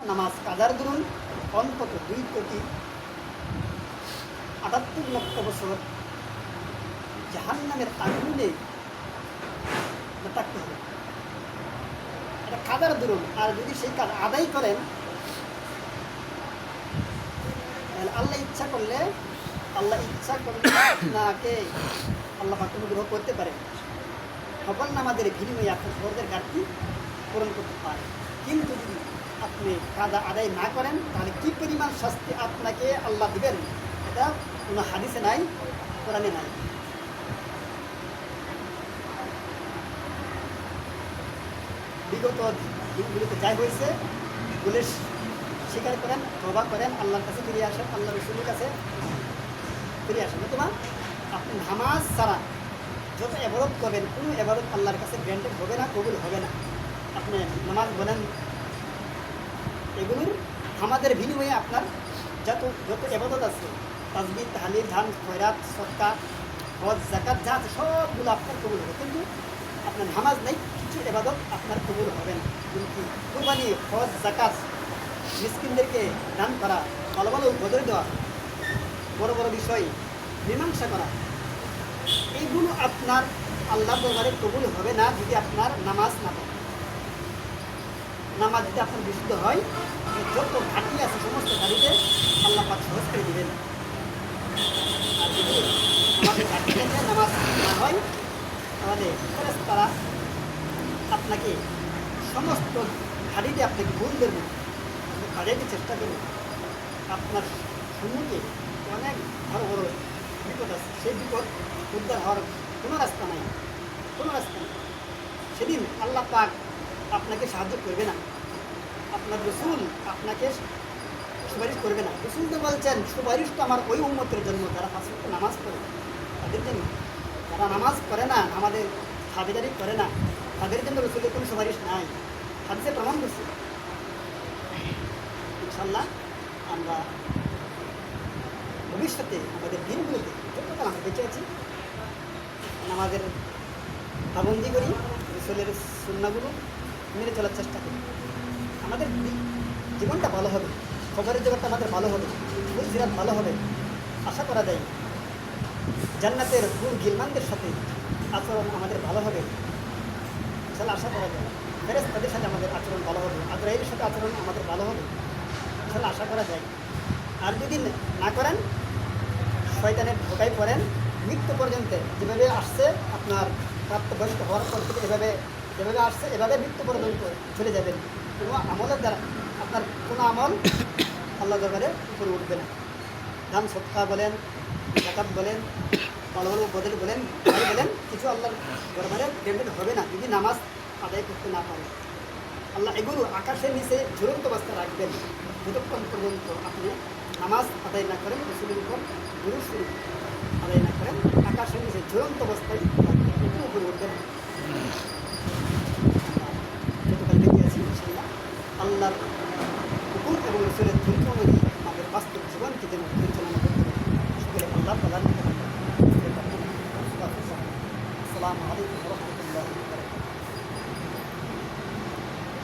নামাজ কাজার দরুন অন্তত 2,78,00,000 বছর জাহান্নামের আগুনে থাকতে হবে। এটা কাজার দরুন। আর যদি সেই কাজ আদায় করেন তাহলে আল্লাহ ইচ্ছা করলে আপনাকে আল্লাহ অনুগ্রহ করতে পারে, সকল নামাজের বিনিময়ে আপনার ফরজের ঘাটতি পূরণ করতে পারে। কিন্তু যদি আপনি কাজা আদায় না করেন তাহলে কী পরিমাণ শাস্তি আপনাকে আল্লাহ দিবেন এটা কোনো হাদিসে নাই, কোরআনে নাই। বিগত দিনগুলিতে যাই হয়েছে বলে স্বীকার করেন, তওবা করেন, আল্লাহর কাছে ফিরে আসেন, আল্লাহ রসুলের কাছে ফিরে আসেন। নতুবা আপনি নামাজ ছাড়া যত এবারত করবেন কোনো এবারত আল্লাহর কাছে গ্র্যান্টেড হবে না, কবুল হবে না। আপনি নামাজ বলেন, এগুলোর আমাদের বিনিময়ে আপনার যত এবাদত আছে, তাসবিহ, তাহলিল, ধান, খয়রাত, সদকা, হজ, যাকাত যা আছে সবগুলো আপনার কবুল হবে। কিন্তু আপনার নামাজ নেই, কিছু এবাদত আপনার কবুল হবে না। কিন্তু কুরবানি, হজ, যাকাত, মিসকিনদেরকে দান করা, ভালো ভালো বদলে দেওয়া, বড় বড় বিষয় মীমাংসা করা, এইগুলো আপনার আল্লাহর দরবারে কবুল হবে না যদি আপনার নামাজ না থাকে। নামাজ যদি আপনার বিশুদ্ধ হয়, যত ঘাটি আছে সমস্ত ঘাটিতে আল্লাহ পাক সহজ করে দেবেন। আর যদি আমাদের ঘাটি থেকে নামাজ না হয় তাহলে তারা আপনাকে সমস্ত ঘাটিতে আপনাকে ভুল দেবেন, কাটাইতে চেষ্টা করবেন। আপনার সম্মুখে অনেক বড় বড় বিপদ আছে, সেই বিপদ উদ্ধার হওয়ার কোনো রাস্তা নাই, কোনো রাস্তা নেই। সেদিন আল্লাহ পাক আপনাকে সাহায্য করবে না, আপনার রসুল আপনাকে সুপারিশ করবে না। রসুল তো বলছেন সুপারিশ তো আমার ওই উম্মতের জন্য যারা পাঁচ ওয়াক্ত নামাজ পড়ে তাদের জন্য। যারা নামাজ পড়ে না, আমাদের দাবিদারি করে না, তাদের জন্য রসুলের কোনো সুপারিশ নাই। হাদিসে প্রমাণ করছে। ইনশাল্লাহ আমরা ভবিষ্যতে আমাদের দিনগুলোতে যতটা আমরা বেঁচে আছি আমাদের পাবন্দি করি, রসুলের সুন্নাহগুলো মেনে চলার চেষ্টা করি, আমাদের জীবনটা ভালো হবে, খবরের জগৎটা আমাদের ভালো হবে, সিরাত ভালো হবে। আশা করা যায় জান্নাতের গুণ গিলমানদের সাথে আচরণ আমাদের ভালো হবে। ইনশাল্লাহ আশা করা যায় ফেরেশতাদের সাথে আমাদের আচরণ ভালো হবে, আজরাইলের সাথে আচরণ আমাদের ভালো হবে। ইনশাল্লাহ আশা করা যায়। আর যদি না করেন শয়তানের ধোকায় পড়েন, মৃত্যু পর্যন্ত যেভাবে আসছে আপনার প্রাপ্তবয়স্ক হওয়ার পর থেকে যেভাবে আসছে এভাবে মৃত্যু পর্যন্ত চলে যাবেন। কোনো আমলের দ্বারা আপনার কোনো আমল আল্লাহ দরবারে উপরে উঠবে না। দান সৎকা বলেন, জাকাত বলেন, ভালো ভালো বদল বলেন, কিছু আল্লাহর দরবারে পেমেন্ট হবে না যদি নামাজ আদায় করতে না পারে। আল্লাহ এগুলো আকাশের নিচে ঝুলন্ত অবস্থা রাখবেন যতক্ষণ পর্যন্ত আপনি নামাজ আদায় না করেন, রসুলের উপর গুরু শরীফ আদায় না করেন। আকাশের নিচে ঝুলন্ত অবস্থায় একটু উপরে উঠবেন। গতকাল দেখে আছি ইনশাল্লাহ আল্লাহর